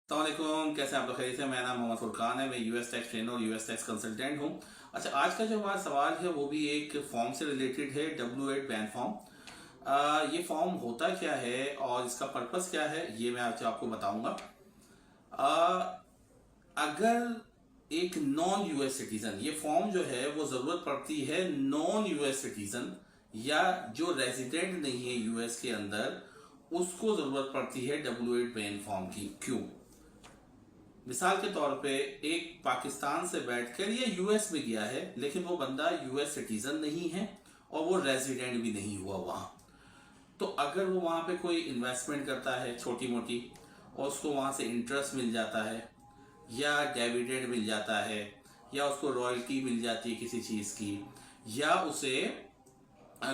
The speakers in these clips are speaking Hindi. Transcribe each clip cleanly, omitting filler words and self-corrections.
अस्सलामुअलैकुम, कैसे आप लोग? खैरियत से? मेरा नाम मोहम्मद फुरकान है। मैं यूएस टैक्स ट्रेनर और यूएस टैक्स कंसल्टेंट हूँ। अच्छा, आज का जो हमारा सवाल है वो भी एक फॉर्म से रिलेटेड है, W8 बैन फॉर्म। ये फॉर्म होता क्या है और इसका पर्पस क्या है, ये मैं आज आपको बताऊंगा। अ, अगर एक नॉन यूएस सिटीजन, ये फॉर्म जो है वो जरूरत पड़ती है नॉन यूएस सिटीजन या जो रेजिडेंट नहीं है यूएस के अंदर, उसको जरूरत पड़ती है W8 बैन फॉर्म की। क्यों? मिसाल के तौर पे एक पाकिस्तान से बैठकर ये यूएस में गया है, लेकिन वो बंदा यूएस सिटीजन नहीं है और वो रेजिडेंट भी नहीं हुआ वहां। तो अगर वो वहां पे कोई इन्वेस्टमेंट करता है छोटी मोटी और उसको वहां से इंटरेस्ट मिल जाता है या डिविडेंड मिल जाता है या उसको रॉयल्टी मिल जाती है किसी चीज की, या उसे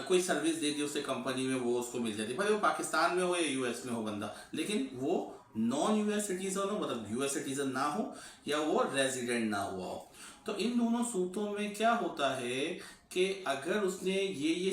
कोई सर्विस दे दी उसे कंपनी में, वो उसको मिल जाती है, भले वो पाकिस्तान में हो या यूएस में हो बंदा, लेकिन वो नॉन यूएस सिटीजन हो, मतलब यूएस सिटीजन ना हो या वो रेजिडेंट ना हुआ हो। तो इन दोनों सूरतों में क्या होता है कि अगर उसने ये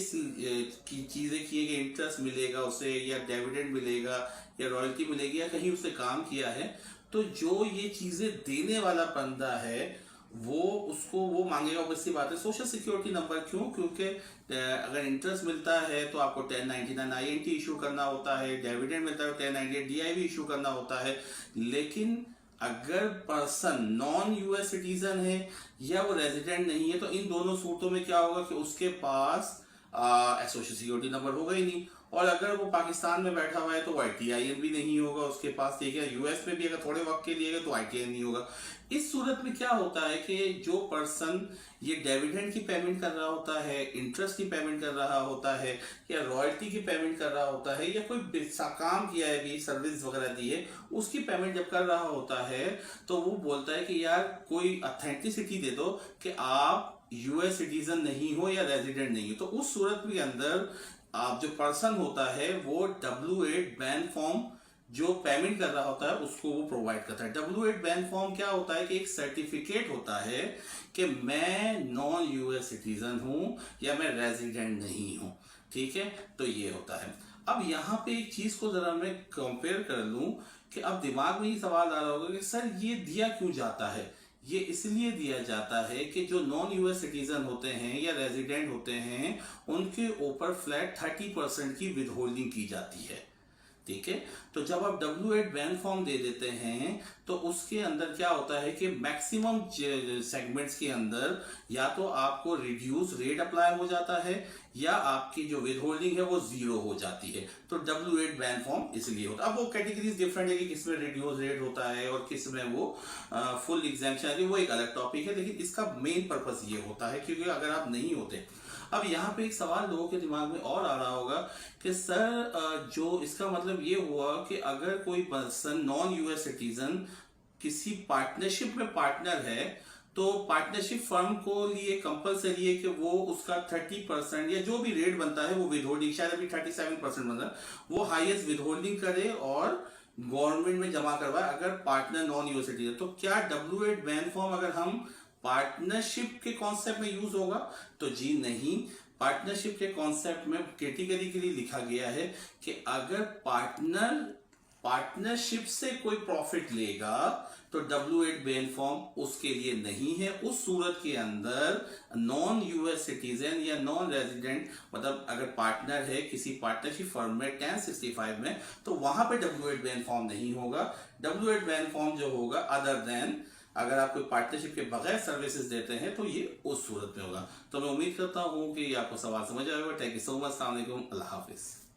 चीजें की है कि इंटरेस्ट मिलेगा उसे या डिविडेंड मिलेगा या रॉयल्टी मिलेगी या कहीं उसने काम किया है, तो जो ये चीजें देने वाला बंदा है वो उसको वो मांगेगा। ऑब्वियसली बात है, सोशल सिक्योरिटी नंबर। क्यों? क्योंकि अगर इंटरेस्ट मिलता है तो आपको 1099 INT इशू करना होता है, डिविडेंड मिलता है तो 1098 DIV इशू करना होता है। लेकिन अगर पर्सन नॉन यूएस सिटीजन है या वो रेजिडेंट नहीं है, तो इन दोनों सूरतों में क्या होगा कि उसके पास सोशल सिक्योरिटी नंबर होगा ही नहीं। और अगर वो पाकिस्तान में बैठा हुआ है तो ITIN भी नहीं होगा उसके पास, ठीक है। यूएस में भी अगर थोड़े वक्त के लिए गए तो ITIN नहीं होगा। इस सूरत में क्या होता है कि जो पर्सन ये डिविडेंड की पेमेंट कर रहा होता है, इंटरेस्ट की पेमेंट कर रहा होता है या रॉयल्टी की पेमेंट कर रहा होता है या कोई काम किया है भी, सर्विस वगैरह दी है, उसकी पेमेंट जब कर रहा होता है तो वो बोलता है कि यार कोई अथेंटिसिटी दे दो कि आप यूएस सिटीजन नहीं हो या रेजिडेंट नहीं हो। तो उस सूरत के अंदर आप जो पर्सन होता है वो W8 बैन फॉर्म जो पेमेंट कर रहा होता है उसको वो प्रोवाइड करता है। W8 बैन फॉर्म क्या होता है कि एक सर्टिफिकेट होता है कि मैं नॉन यूएस सिटीजन हूं या मैं रेजिडेंट नहीं हूं, ठीक है। तो ये होता है। अब यहाँ पे एक चीज को जरा मैं कंपेयर कर लूं कि अब दिमाग में ये सवाल आ रहा होगा कि सर ये दिया क्यों जाता है। ये इसलिए दिया जाता है कि जो नॉन यूएस सिटीजन होते हैं या रेजिडेंट होते हैं उनके ऊपर फ्लैट 30% की विद होल्डिंग की जाती है, ठीक है। तो जब आप W8 बैन फॉर्म दे देते हैं तो उसके अंदर क्या होता है कि मैक्सिमम सेगमेंट्स के अंदर या तो आपको रिड्यूस रेट अप्लाई हो जाता है या आपकी जो विद होल्डिंग है वो जीरो हो जाती है। तो W8 बैन फॉर्म इसलिए होता है। अब वो कैटेगरीज डिफरेंट है कि किसमें रिड्यूस रेट होता है और किसमें वो फुल एग्जाम्पशन है, वो एक अलग टॉपिक है, लेकिन इसका मेन पर्पस ये होता है क्योंकि अगर आप नहीं होते। अब यहाँ पे एक सवाल लोगों के दिमाग में और आ रहा होगा कि सर जो इसका मतलब ये हुआ कि अगर कोई पर्सन नॉन यूएस सिटीजन किसी पार्टनरशिप में पार्टनर है तो पार्टनरशिप फर्म को लिए कंपलसरी है कि वो उसका 30% या जो भी रेट बनता है वो विदहोल्डिंग, शायद अभी 37% बन रहा है, वो हाईएस्ट विदहोल्डिंग करे और गवर्नमेंट में जमा करवाए अगर पार्टनर नॉन यूएस सिटीजन। तो क्या W8 बैन फॉर्म अगर हम पार्टनरशिप के कॉन्सेप्ट में यूज होगा? तो जी नहीं। पार्टनरशिप के कॉन्सेप्ट में कैटेगरी के लिए लिखा गया है कि अगर पार्टनरशिप से कोई प्रॉफिट लेगा तो W8 बैन फॉर्म उसके लिए नहीं है। उस सूरत के अंदर नॉन यूएस सिटीजन या नॉन रेजिडेंट, मतलब अगर पार्टनर है किसी पार्टनरशिप फर्म में 1065 में, तो वहां पे W8 बैन फॉर्म नहीं होगा। W8 बैन फॉर्म जो होगा अदर देन अगर आप कोई पार्टनरशिप के बगैर सर्विसेज देते हैं तो ये उस सूरत में होगा। तो मैं उम्मीद करता हूं कि आपको सवाल समझ आएगा। Thank you so much. अस्सलाम वालेकुम, अल्लाह हाफिज।